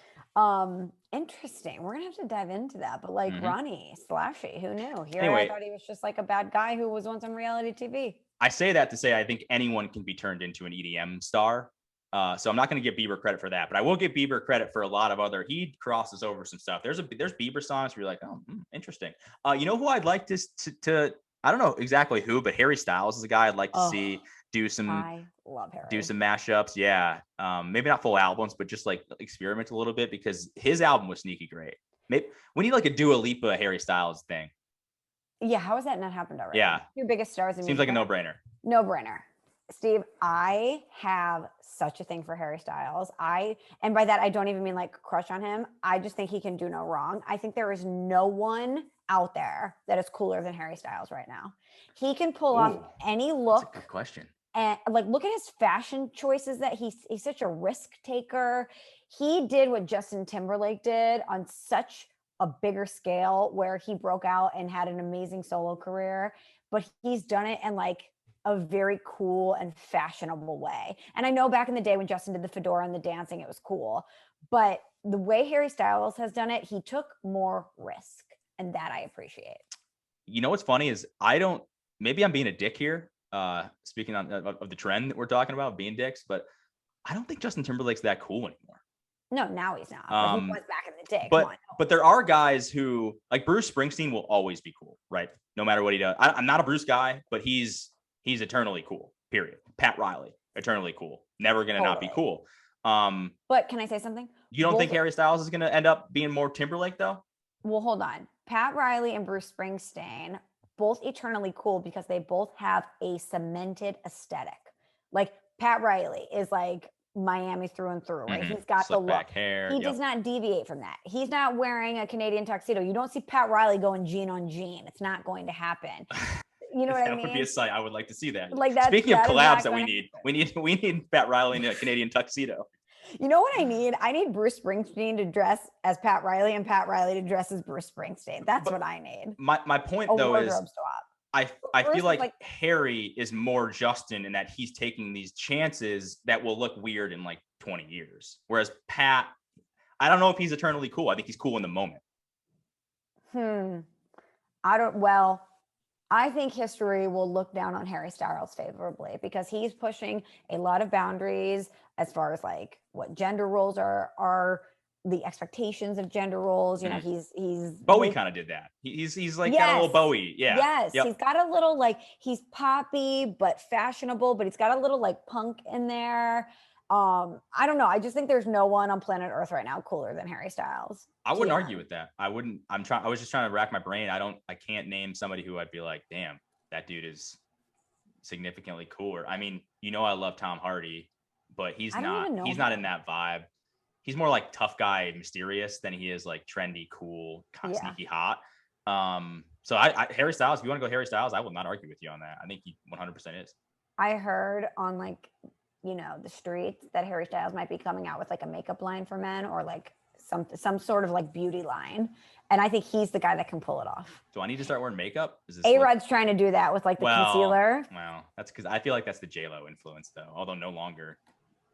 Interesting. We're gonna have to dive into that. But Ronnie Slashy, who knew? Anyway, I thought he was just like a bad guy who was once on reality TV. I say that to say I think anyone can be turned into an EDM star. So I'm not going to give Bieber credit for that, but I will give Bieber credit for a lot of other. He crosses over some stuff. There's Bieber songs where you're like, oh, interesting. You know who I'd like to I don't know exactly who, but Harry Styles is a guy I'd like to see do some. I love Harry. Do some mashups. Yeah. Maybe not full albums, but just like experiment a little bit because his album was sneaky great. Maybe we need like a Dua Lipa Harry Styles thing. Yeah. How has that not happened already? Yeah. Your biggest stars. Seems like a no-brainer. No-brainer. Steve, I have such a thing for Harry Styles. And by that, I don't even mean like crush on him. I just think he can do no wrong. I think there is no one out there that is cooler than Harry Styles right now. He can pull off any look. That's a good question. And like, look at his fashion choices that he's such a risk taker. He did what Justin Timberlake did on such a bigger scale where he broke out and had an amazing solo career, but he's done it in like a very cool and fashionable way. And I know back in the day when Justin did the fedora and the dancing, it was cool, but the way Harry Styles has done it, he took more risk, and that I appreciate. You know, what's funny is maybe I'm being a dick here. Speaking of the trend that we're talking about being dicks, but I don't think Justin Timberlake's that cool anymore. No, now he's not. But he was back in the day. But there are guys who, like Bruce Springsteen, will always be cool, right? No matter what he does. I'm not a Bruce guy, but he's eternally cool. Period. Pat Riley, eternally cool. Never gonna not be cool. But can I say something? You don't think Harry Styles is gonna end up being more Timberlake though? Well, hold on. Pat Riley and Bruce Springsteen, both eternally cool because they both have a cemented aesthetic. Like Pat Riley is like Miami through and through, right? He's got the look. Hair. He does not deviate from that. He's not wearing a Canadian tuxedo. You don't see Pat Riley going jean on jean. It's not going to happen. You know what I mean? That would be a sight. I would like to see that. Like that. Speaking of collabs that we need Pat Riley in a Canadian tuxedo. You know what I need? I need Bruce Springsteen to dress as Pat Riley and Pat Riley to dress as Bruce Springsteen. That's what I need. My point though is I feel like Harry is more Justin in that he's taking these chances that will look weird in like 20 years. Whereas Pat, I don't know if he's eternally cool. I think he's cool in the moment. I think history will look down on Harry Styles favorably because he's pushing a lot of boundaries as far as like what gender roles are the expectations of gender roles. You know, he's Bowie kind of did that. He's like got a little Bowie. Yeah. Yes. Yep. He's got a little like he's poppy but fashionable, but he's got a little like punk in there. I don't know. I just think there's no one on planet Earth right now cooler than Harry Styles. I wouldn't argue with that. I wouldn't. I was just trying to rack my brain. I can't name somebody who I'd be like, damn, that dude is significantly cooler. I mean, I love Tom Hardy, but he's not in that vibe. He's more like tough guy, mysterious than he is like trendy, cool, sneaky hot. So Harry Styles, if you want to go Harry Styles, I will not argue with you on that. I think he 100% is. I heard on like, the streets that Harry Styles might be coming out with like a makeup line for men or like some sort of like beauty line. And I think he's the guy that can pull it off. Do I need to start wearing makeup? A-Rod's trying to do that with like the concealer. Well, that's because I feel like that's the J-Lo influence though. Although no longer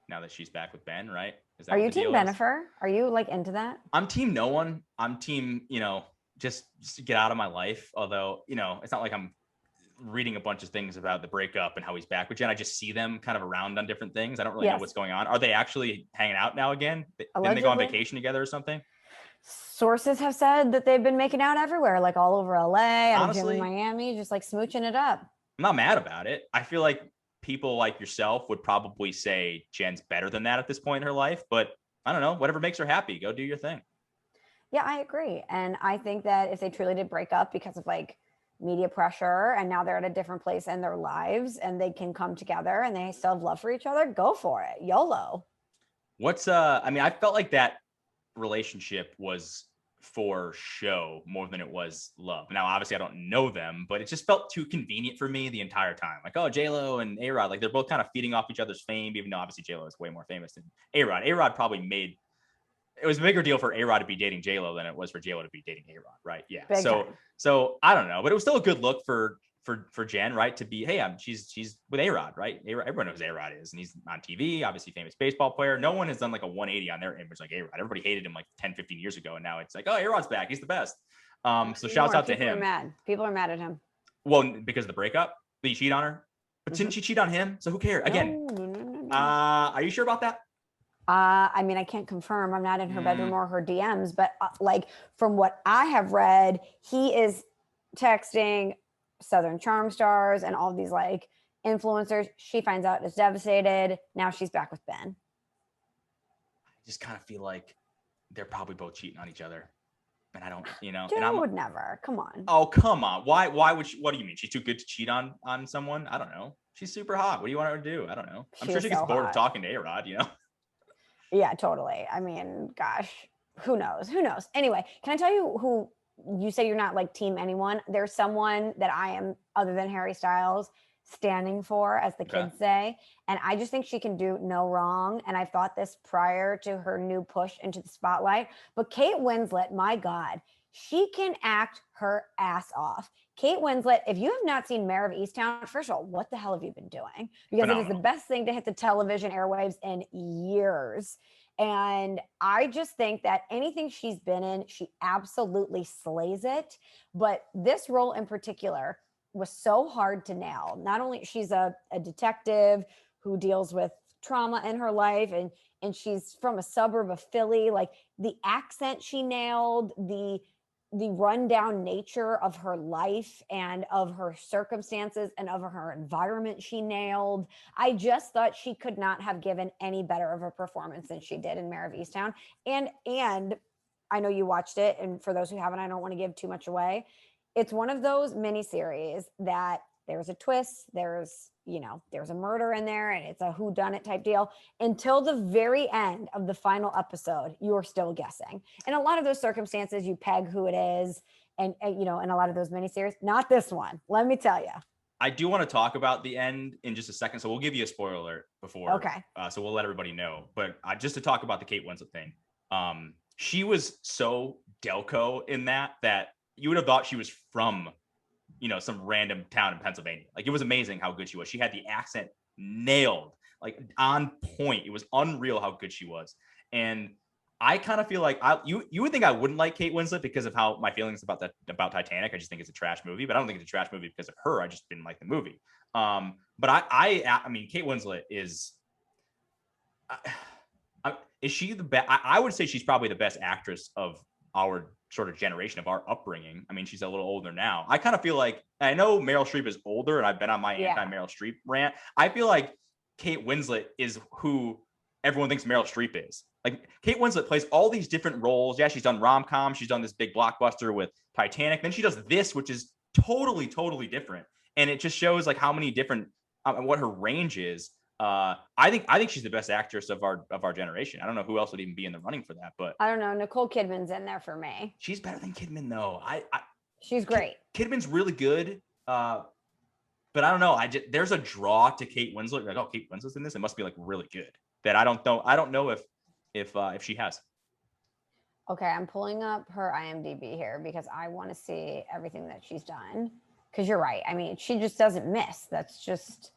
now that she's back with Ben, right? Are you team Bennifer? Are you like into that? I'm team no one. I'm team, just get out of my life. Although, it's not like I'm reading a bunch of things about the breakup and how he's back with Jen. I just see them kind of around on different things. I don't really know what's going on. Are they actually hanging out now again? Didn't they go on vacation together or something? Sources have said that they've been making out everywhere, like all over LA, at a gym in Miami, just like smooching it up. I'm not mad about it. I feel like people like yourself would probably say Jen's better than that at this point in her life, but I don't know, whatever makes her happy, go do your thing. Yeah, I agree. And I think that if they truly did break up because of like media pressure and now they're at a different place in their lives and they can come together and they still have love for each other, go for it. YOLO. I felt like that relationship was for show more than it was love. Now, obviously I don't know them, but it just felt too convenient for me the entire time. Like, oh, J-Lo and A-Rod, like they're both kind of feeding off each other's fame, even though obviously J-Lo is way more famous than A-Rod. A-Rod probably it was a bigger deal for A-Rod to be dating J-Lo than it was for J-Lo to be dating A-Rod, right? Yeah. So I don't know, but it was still a good look for Jen, right? To be, hey, she's with A-Rod, right? Everyone knows A-Rod is, and he's on TV, obviously famous baseball player. No one has done like a 180 on their image like A-Rod. Everybody hated him like 10, 15 years ago, and now it's like, oh, A-Rod's back, he's the best. So shouts out to him. People are mad at him. Well, because of the breakup, did he cheat on her? But didn't she cheat on him? So who cares? Again, no. Are you sure about that? I can't confirm. I'm not in her bedroom or her DMs, but like from what I have read, he is texting Southern Charm stars and all these like influencers. She finds out, is devastated. Now she's back with Ben. I just kind of feel like they're probably both cheating on each other. And I don't, Dude, I would never. Come on. Oh, come on. Why would she, what do you mean? She's too good to cheat on someone? I don't know. She's super hot. What do you want her to do? I don't know. I'm sure she gets bored of talking to A-Rod, Yeah, totally. I mean, gosh, who knows? Anyway, can I tell you who you say you're not like team anyone? There's someone that I am, other than Harry Styles, standing for, as the kids say. And I just think she can do no wrong. And I've thought this prior to her new push into the spotlight. But Kate Winslet, my God, she can act her ass off. Kate Winslet, if you have not seen Mare of Easttown, first of all, what the hell have you been doing? Because it is the best thing to hit the television airwaves in years. And I just think that anything she's been in, she absolutely slays it. But this role in particular was so hard to nail. Not only she's a detective who deals with trauma in her life, and and she's from a suburb of Philly. Like the accent she nailed, the rundown nature of her life and of her circumstances and of her environment she nailed. I just thought she could not have given any better of a performance than she did in Mare of Easttown. And I know you watched it, and for those who haven't, I don't want to give too much away. It's one of those miniseries that there's a twist, there's a murder in there, and it's a whodunit type deal. Until the very end of the final episode, you're still guessing. And a lot of those circumstances, you peg who it is, and in a lot of those miniseries. Not this one. Let me tell you. I do want to talk about the end in just a second, so we'll give you a spoiler alert before. Okay. So we'll let everybody know. But just to talk about the Kate Winslet thing, she was so Delco in that you would have thought she was from some random town in Pennsylvania. Like, it was amazing how good she was. She had the accent nailed, like on point. It was unreal how good she was. And I kind of feel like you would think I wouldn't like Kate Winslet because of how my feelings about Titanic. I just think it's a trash movie, but I don't think it's a trash movie because of her. I just didn't like the movie. But I mean, Kate Winslet is she the best? I would say she's probably the best actress of our sort of generation, of our upbringing. I mean, she's a little older now. I kind of feel like, I know Meryl Streep is older, and I've been on my anti-Meryl Streep rant. I feel like Kate Winslet is who everyone thinks Meryl Streep is. Like, Kate Winslet plays all these different roles. Yeah, she's done rom-com. She's done this big blockbuster with Titanic. Then she does this, which is totally, totally different. And it just shows like how many different, what her range is. I think she's the best actress of our generation. I don't know who else would even be in the running for that, but I don't know. Nicole Kidman's in there for me. She's better than Kidman though. She's great. Kidman's really good. But I don't know. There's a draw to Kate Winslet. Like, oh, Kate Winslet's in this. It must be like really good. That I don't know. I don't know if she has. Okay, I'm pulling up her IMDb here because I want to see everything that she's done. Because you're right. I mean, she just doesn't miss. That's just.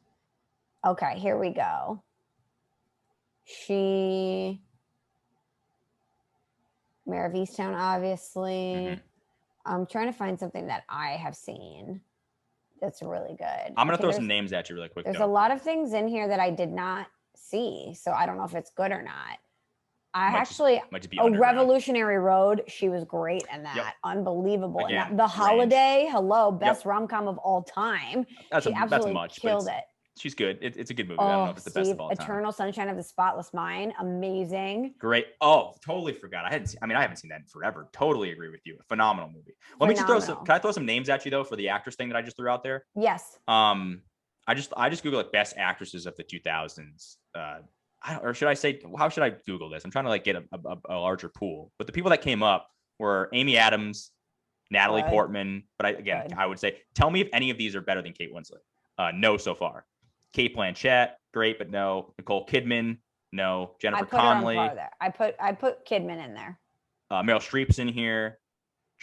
Okay, here we go. Mare of Easttown, obviously. Mm-hmm. I'm trying to find something that I have seen that's really good. I'm going to throw some names at you really quick. There's a lot of things in here that I did not see, so I don't know if it's good or not. Might just be Revolutionary Road. She was great in that. Yep. Unbelievable. Again, and The Holiday. Hello, best rom-com of all time. She absolutely killed it. She's good. It's a good movie. I don't know if it's the best of all time. Eternal Sunshine of the Spotless Mind. Amazing. Great. Oh, totally forgot. I haven't seen that in forever. Totally agree with you. Phenomenal movie. Let me just can I throw some names at you though for the actress thing that I just threw out there? Yes. I just Googled like best actresses of the 2000s. Or should I say, how should I Google this? I'm trying to like get a larger pool. But the people that came up were Amy Adams, Natalie Portman. But I would say, tell me if any of these are better than Kate Winslet. No, so far. Kate Blanchett, great, but no. Nicole Kidman, no. Jennifer Connelly. I put Kidman in there. Meryl Streep's in here.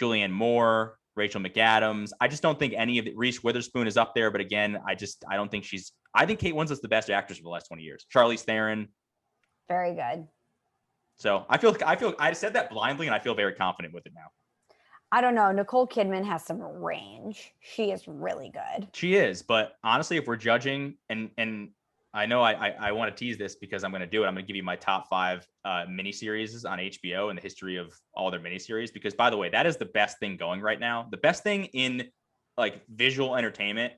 Julianne Moore, Rachel McAdams. I just don't think any of it. Reese Witherspoon is up there, but again, I don't think she's. I think Kate Winslet's the best actress of the last 20 years. Charlize Theron. Very good. So I said that blindly, and I feel very confident with it now. I don't know. Nicole Kidman has some range. She is really good. She is, but honestly, if we're judging, and I know I want to tease this because I'm going to do it. I'm going to give you my top 5 miniseries on HBO in the history of all their miniseries. Because, by the way, that is the best thing going right now. The best thing in like visual entertainment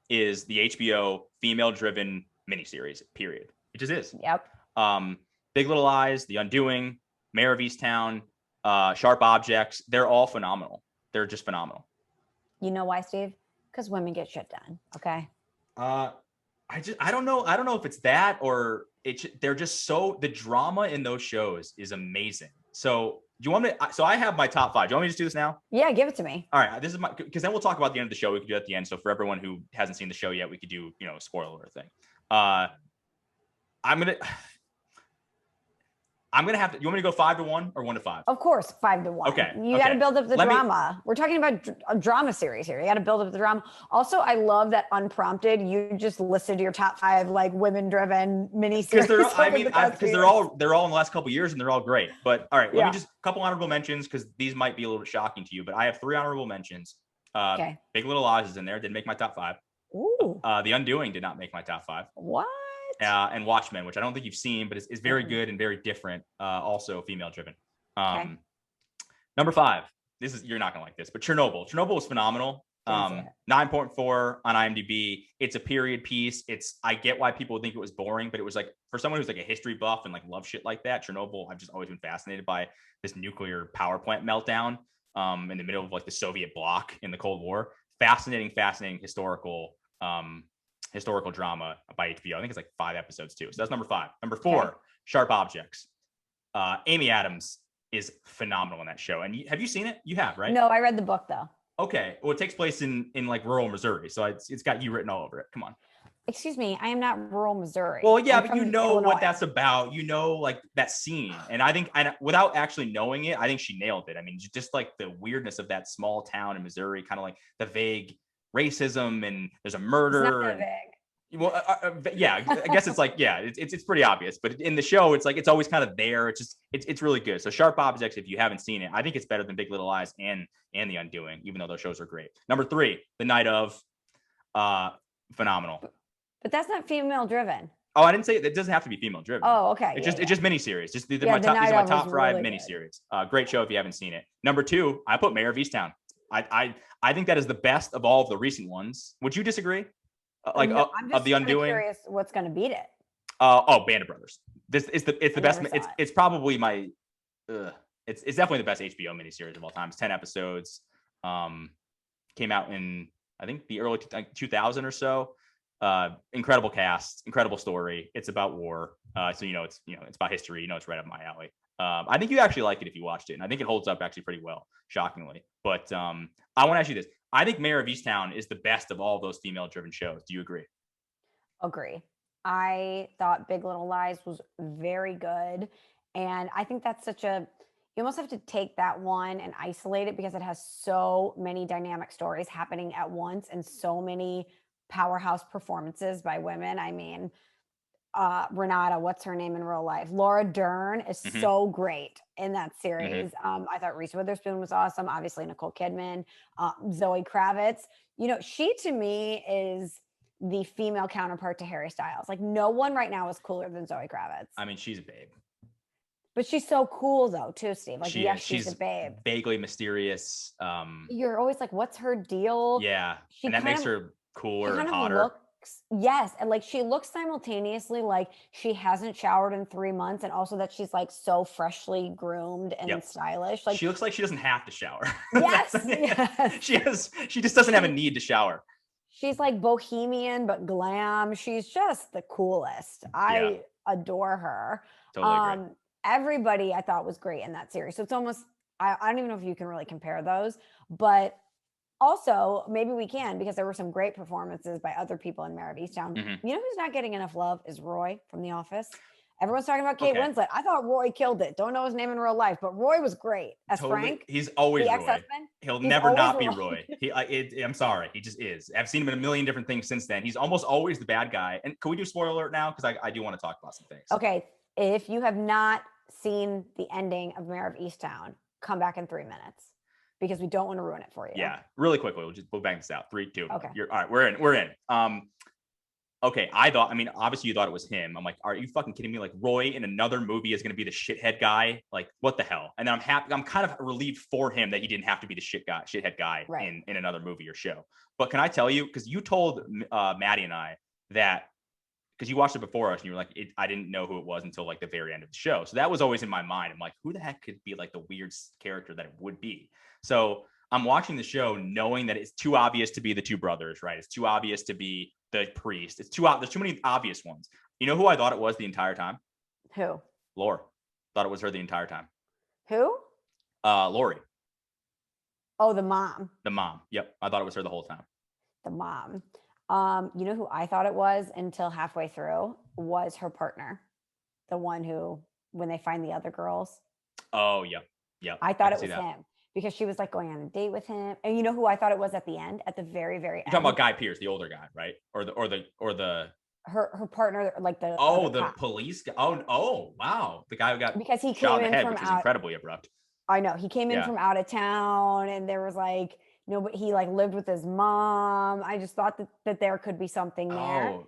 is the HBO female-driven miniseries. Period. It just is. Yep. Big Little Lies, The Undoing, Mare of Easttown. Sharp Objects, they're all phenomenal. They're just phenomenal. You know why, Steve? Because women get shit done. Okay. I don't know. I don't know if it's that or they're just so, the drama in those shows is amazing. So do you want me to, so I have my top 5. Do you want me to just do this now? Yeah, give it to me. All right. This is because then we'll talk about the end of the show. We could do it at the end. So for everyone who hasn't seen the show yet, we could do, a spoiler thing. I'm going to have to, you want me to go 5-1 or 1-5? Of course, 5-1. Okay. You got to build up the drama. We're talking about a drama series here. You got to build up the drama. Also, I love that unprompted, you just listed your top 5 like women-driven miniseries. Because they're all in the last couple of years and they're all great. But all right, let me just a couple honorable mentions because these might be a little bit shocking to you. But I have 3 honorable mentions. Big Little Lies is in there. Didn't make my top 5. Ooh. The Undoing did not make my top 5. What? and Watchmen, which I don't think you've seen, but is very good and very different. Also female driven. Okay. Number 5. You're not gonna like this, but Chernobyl. Chernobyl was phenomenal. 9.4 on IMDb. It's a period piece. I get why people think it was boring, but it was like, for someone who's like a history buff and like love shit like that, Chernobyl, I've just always been fascinated by this nuclear power plant meltdown in the middle of like the Soviet bloc in the Cold War. Fascinating historical drama by HBO. I think it's like 5 episodes too. So that's number 5. Number 4, okay. Sharp Objects. Amy Adams is phenomenal in that show. And have you seen it? You have, right? No, I read the book though. Okay. Well, it takes place in like rural Missouri. So it's got you written all over it. Come on. Excuse me. I am not rural Missouri. Well, yeah, but you know what that's about. You know, like that scene. And I think without actually knowing it, I think she nailed it. I mean, just like the weirdness of that small town in Missouri, kind of like the vague racism and there's a murder. It's not that vague. Well, yeah, I guess it's like, yeah, it's pretty obvious, but in the show, it's like, it's always kind of there. It's really good. So Sharp Objects, if you haven't seen it, I think it's better than Big Little Lies and The Undoing, even though those shows are great. Number 3, The Night Of, phenomenal. But that's not female driven. Oh, I didn't say it doesn't have to be feme driven. Oh, okay. It's just miniseries. These are my top 5 really miniseries. Great show if you haven't seen it. Number 2, I put Mare of Easttown. I think that is the best of all of the recent ones. Would you disagree? I'm just The Undoing. Curious what's going to beat it. Band of Brothers. It's the best. It's probably my. It's definitely the best HBO miniseries of all time. It's 10 episodes. Came out in I think the early 2000 or so. Incredible cast, incredible story. It's about war. So it's about history. It's right up my alley. I think you actually like it if you watched it, and I think it holds up actually pretty well, shockingly. But I want to ask you this. I think Mare of Easttown is the best of all of those female-driven shows. Do you agree? Agree. I thought Big Little Lies was very good. And I think that's you almost have to take that one and isolate it because it has so many dynamic stories happening at once and so many powerhouse performances by women. I mean, Renata, what's her name in real life? Laura Dern is so great in that series. I thought Reese Witherspoon was awesome. Obviously, Nicole Kidman, Zoe Kravitz. She to me is the female counterpart to Harry Styles. Like no one right now is cooler than Zoe Kravitz. I mean, she's a babe. But she's so cool though, too, Steve. Like, she's a babe. Vaguely mysterious. You're always like, what's her deal? Yeah. And that makes her cooler and hotter. Yes. And like she looks simultaneously like she hasn't showered in 3 months, and also that she's like so freshly groomed and stylish. Like she looks like she doesn't have to shower. Yes. Yes. She just doesn't have a need to shower. She's like bohemian but glam. She's just the coolest. I adore her. Totally agree. Everybody I thought was great in that series. So it's almost I don't even know if you can really compare those, but also, maybe we can, because there were some great performances by other people in Mare of Easttown. You know who's not getting enough love is Roy from The Office. Everyone's talking about Kate Winslet. I thought Roy killed it. Don't know his name in real life, but Roy was great as Frank. He's always Roy. He'll never not be Roy. I'm sorry. He just is. I've seen him in a million different things since then. He's almost always the bad guy. And can we do spoiler alert now? Because I do want to talk about some things. Okay. If you have not seen the ending of Mare of Easttown, come back in 3 minutes, because we don't want to ruin it for you. Yeah, really quickly. We'll bang this out. 3, 2. Okay. All right. We're in. Okay. Obviously you thought it was him. I'm like, are you fucking kidding me? Like Roy in another movie is going to be the shithead guy. Like what the hell? And then I'm happy. I'm kind of relieved for him that he didn't have to be the shithead guy in another movie or show. But can I tell you, because you told Maddie and I that, because you watched it before us and you were like, I didn't know who it was until like the very end of the show. So that was always in my mind. I'm like, who the heck could be like the weird character that it would be? So I'm watching the show knowing that it's too obvious to be the two brothers, right? It's too obvious to be the priest. There's too many obvious ones. You know who I thought it was the entire time? Who? Laura. Thought it was her the entire time. Who? Lori. Oh, the mom. The mom. Yep. I thought it was her the whole time. The mom. You know who I thought it was until halfway through was her partner. The one who, when they find the other girls. Oh, yep. Yep. I thought it was him. Because she was like going on a date with him. And you know who I thought it was at the end, at the very, very end? You're talking about Guy Pearce, the older guy, right? Or the her partner, like the police guy. Oh, wow. The guy who got because he shot came in the head, from which is incredibly abrupt. I know. He came in from out of town, and there was like but he like lived with his mom. I just thought that there could be something there.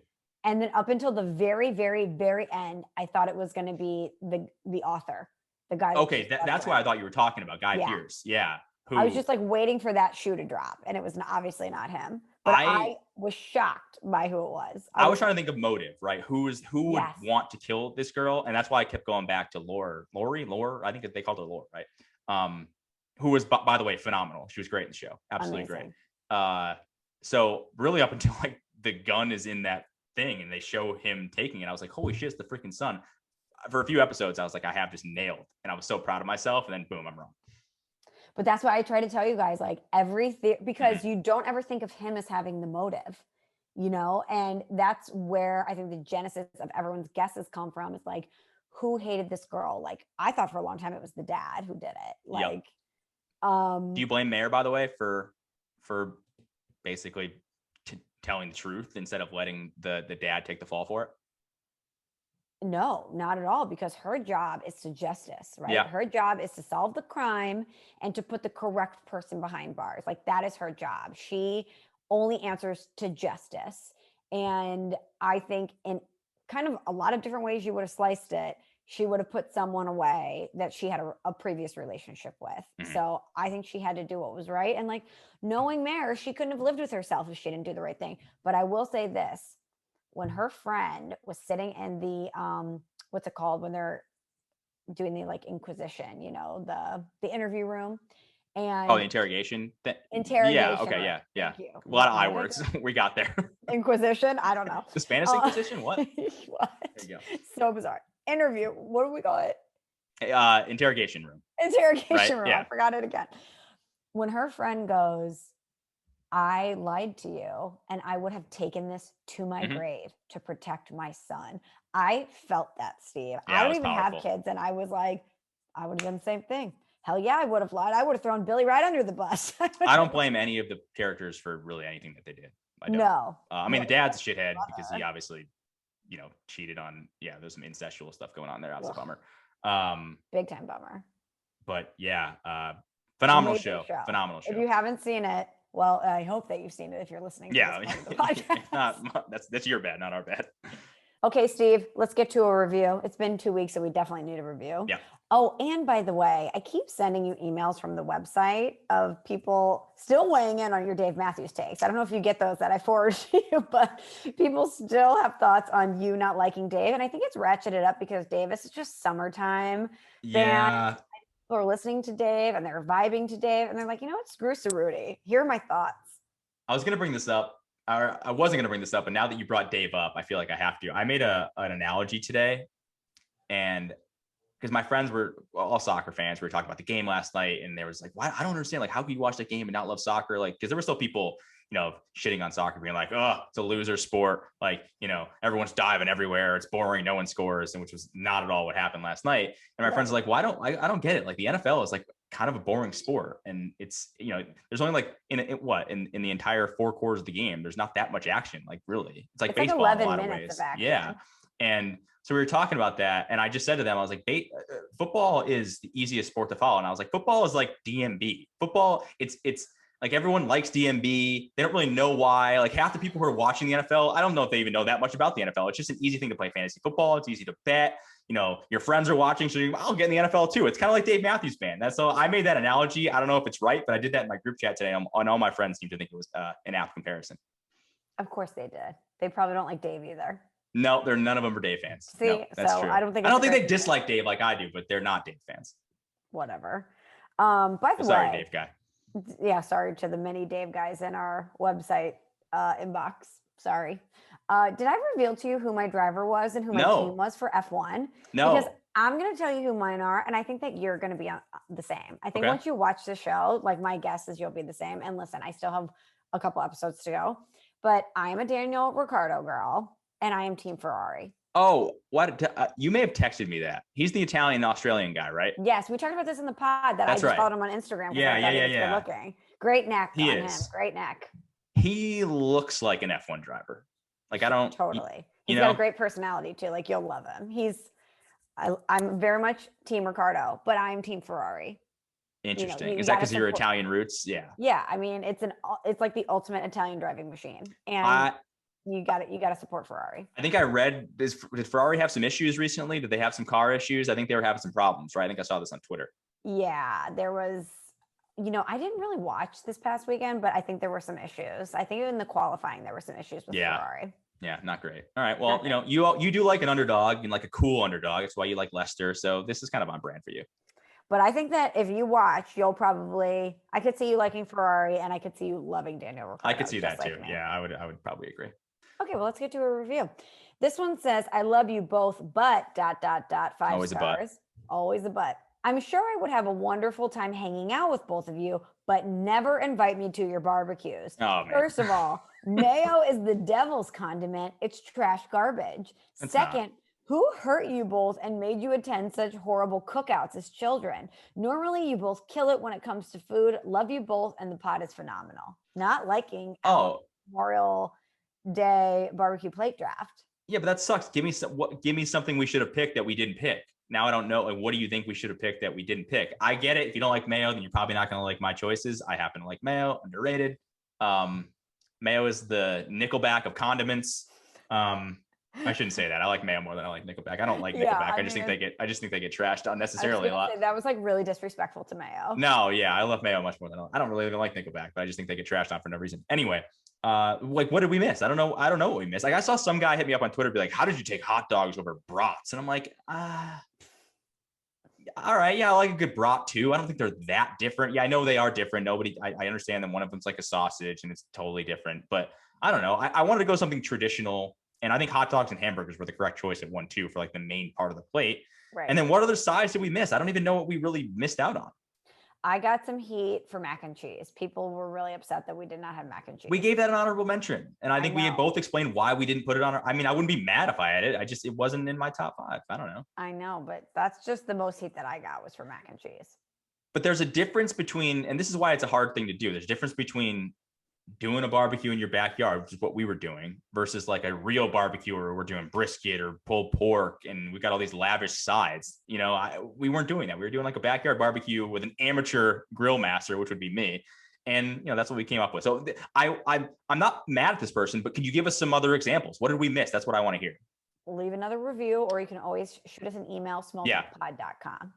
And then up until the very, very, very end, I thought it was going to be the author, the guy. Okay, that's what I thought you were talking about, Guy Yeah. Pearce. Yeah. I was just like waiting for that shoe to drop, and it was obviously not him. But I was shocked by who it was. I was trying to think of motive, right? Who would Yes. want to kill this girl? And that's why I kept going back to Lore. I think they called her Lore, right? Who was, by the way, phenomenal. She was great in the show. Absolutely Amazing. Great. So really up until like the gun is in that thing and they show him taking it, I was like, holy shit, it's the freaking son. For a few episodes, I was like, I have just nailed. And I was so proud of myself. And then boom, I'm wrong. But that's why I try to tell you guys, like because you don't ever think of him as having the motive, you know? And that's where I think the genesis of everyone's guesses come from. It's like, who hated this girl? Like, I thought for a long time it was the dad who did it. Like, do you blame Mare, by the way, for basically telling the truth instead of letting the dad take the fall for it? No, not at all, because her job is to justice, right? Yeah. Her job is to solve the crime and to put the correct person behind bars. Like, that is her job. She only answers to justice. And I think in kind of a lot of different ways you would have sliced it, she would have put someone away that she had a previous relationship with. Mm-hmm. So I think she had to do what was right. And like, knowing Mare, she couldn't have lived with herself if she didn't do the right thing. But I will say this. When her friend was sitting in the what's it called when they're doing the like inquisition, you know, the interview room, and the interrogation. Interrogation. Yeah. Okay. Yeah. A lot of I words. We got there. Inquisition. I don't know. The Spanish Inquisition. What? What? There you go. So bizarre. Interview. What do we call it? Interrogation room. Interrogation room. Yeah. I forgot it again. When her friend goes, I lied to you and I would have taken this to my grave to protect my son. I felt that, Steve. Yeah, I don't even have kids. And I was like, I would have done the same thing. Hell yeah, I would have lied. I would have thrown Billy right under the bus. I don't blame any of the characters for really anything that they did. I don't. No. I mean, the dad's a shithead because he obviously, cheated on, there's some incestual stuff going on there. That was a bummer. Big time bummer. But yeah, phenomenal show. Phenomenal show. If you haven't seen it, well, I hope that you've seen it if you're listening to this part of the podcast. That's your bad, not our bad. Okay, Steve, let's get to a review. It's been 2 weeks, so we definitely need a review. Yeah. Oh, and by the way, I keep sending you emails from the website of people still weighing in on your Dave Matthews takes. I don't know if you get those that I forward to you, but people still have thoughts on you not liking Dave. And I think it's ratcheted up because Dave, it's just summertime. Yeah. People are listening to Dave and they're vibing to Dave and they're like, you know what, screw Ceruti. Here are my thoughts. I was going to bring this up. I wasn't going to bring this up, but now that you brought Dave up, I feel like I have to. I made an analogy today, and because my friends were all soccer fans, we were talking about the game last night, and there was like, why? I don't understand. Like, how can you watch that game and not love soccer? Like, because there were still people, shitting on soccer, being like, oh, it's a loser sport. Like, everyone's diving everywhere. It's boring. No one scores. And which was not at all what happened last night. And my friends are like, I don't get it. Like, the NFL is like kind of a boring sport. And it's, there's only like in the entire 4 quarters of the game, there's not that much action. Like, really, it's like baseball in a lot of ways. Yeah. And so we were talking about that. And I just said to them, I was like, football is the easiest sport to follow. And I was like, football is like DMB. Football, it's like everyone likes DMB. They don't really know why. Like, half the people who are watching the NFL, I don't know if they even know that much about the NFL. It's just an easy thing to play fantasy football. It's easy to bet. Your friends are watching, so I'll get in the NFL too. It's kind of like Dave Matthews Band. So I made that analogy. I don't know if it's right, but I did that in my group chat today. And all my friends seem to think it was an apt comparison. Of course they did. They probably don't like Dave either. No, none of them are Dave fans. See, no, that's so true. I don't think they dislike Dave like I do, but they're not Dave fans. Whatever. By the way, sorry, Dave guy. Yeah, sorry to the many Dave guys in our website inbox. Sorry. Did I reveal to you who my driver was and who my team was for F1? No. Because I'm going to tell you who mine are, and I think that you're going to be the same. I think once you watch the show, like, my guess is you'll be the same. And listen, I still have a couple episodes to go, but I am a Daniel Ricciardo girl, and I am Team Ferrari. Oh, what? You may have texted me that. He's the Italian-Australian guy, right? Yes, we talked about this in the pod that I just followed him on Instagram. Yeah. Looking. Great neck on him. Great neck. He looks like an F1 driver. Like, I don't totally. He's got a great personality too. Like, you'll love him. I'm very much Team Ricciardo, but I'm Team Ferrari. Interesting. Is that because of your Italian roots? Yeah. Yeah. I mean, it's like the ultimate Italian driving machine. And You got to support Ferrari. I think I read, did Ferrari have some issues recently? Did they have some car issues? I think they were having some problems, right? I think I saw this on Twitter. Yeah, there was, I didn't really watch this past weekend, but I think there were some issues. I think in the qualifying, there were some issues with Ferrari. Yeah, not great. All right. Well, you do like an underdog and like a cool underdog. It's why you like Leicester. So this is kind of on brand for you. But I think that if you watch, I could see you liking Ferrari and I could see you loving Daniel Ricciardo. I could see that too. Yeah, I would probably agree. Okay, well, let's get to a review. This one says, I love you both, but ... 5 Always stars. Always a but. I'm sure I would have a wonderful time hanging out with both of you, but never invite me to your barbecues. Oh, man. First of all, mayo is the devil's condiment. It's trash garbage. Second, who hurt you both and made you attend such horrible cookouts as children? Normally, you both kill it when it comes to food. Love you both, and the pod is phenomenal. Not liking Memorial Day barbecue plate draft. Yeah, but that sucks. Give me something we should have picked that we didn't pick. Now I don't know. Like, what do you think we should have picked that we didn't pick? I get it. If you don't like mayo, then you're probably not going to like my choices. I happen to like mayo. Underrated. Mayo is the Nickelback of condiments. I shouldn't say that. I like mayo more than I like Nickelback. I don't like Nickelback. I just think they get trashed unnecessarily a lot. That was like really disrespectful to mayo. No, yeah, I love mayo much more than I don't really even like Nickelback, but I just think they get trashed on for no reason. Anyway, like what did we miss? I don't know what we missed. Like I saw some guy hit me up on Twitter, be like, "How did you take hot dogs over brats?" And I'm like, all right, yeah, I like a good brat too. I don't think they're that different. Yeah, I know they are different. I understand that one of them's like a sausage and it's totally different, but I don't know. I wanted to go something traditional. And I think hot dogs and hamburgers were the correct choice at 1-2 for like the main part of the plate. Right. And then what other sides did we miss? I don't even know what we really missed out on. I got some heat for mac and cheese. People were really upset that we did not have mac and cheese. We gave that an honorable mention. And I think we had both explained why we didn't put it on I wouldn't be mad if I had it. It wasn't in my top 5. I don't know. I know, but that's just the most heat that I got was for mac and cheese. But there's a difference between, and this is why it's a hard thing to do. There's a difference between doing a barbecue in your backyard, which is what we were doing, versus like a real barbecue where we're doing brisket or pulled pork and we got all these lavish sides. We weren't doing that. We were doing like a backyard barbecue with an amateur grill master, which would be me. And that's what we came up with. So I'm not mad at this person, but can you give us some other examples? What did we miss? That's what I want to hear. Leave another review, or you can always shoot us an email, smalltalkpod.com.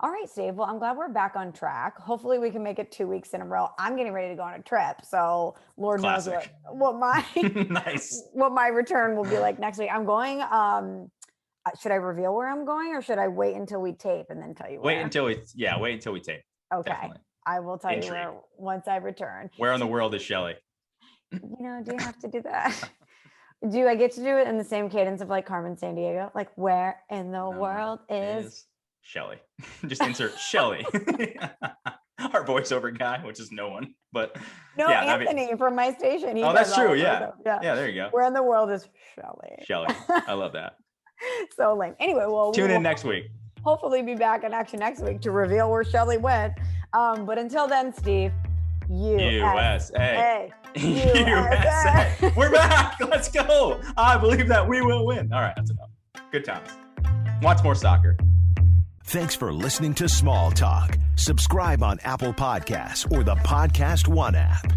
All right, Steve. Well, I'm glad we're back on track. Hopefully we can make it 2 weeks in a row. I'm getting ready to go on a trip. So Lord knows what my what my return will be like next week. I'm going. Should I reveal where I'm going or should I wait until we tape and then tell you where? Wait until we tape. Okay. Definitely. I will tell you where once I return. Where in the world is Shelly? Do you have to do that? Do I get to do it in the same cadence of like Carmen Sandiego? Like where in the world is Shelly? Just insert Shelly. Our voiceover guy, which is no one, but Anthony from my station. That's true. Yeah, there you go. Where in the world is Shelly? Shelly, I love that. So lame. Anyway, tune in next week. Hopefully, be back in action next week to reveal where Shelly went. But until then, Steve, USA. USA. We're back. Let's go. I believe that we will win. All right, that's enough. Good times. Wants more soccer. Thanks for listening to Small Talk. Subscribe on Apple Podcasts or the Podcast One app.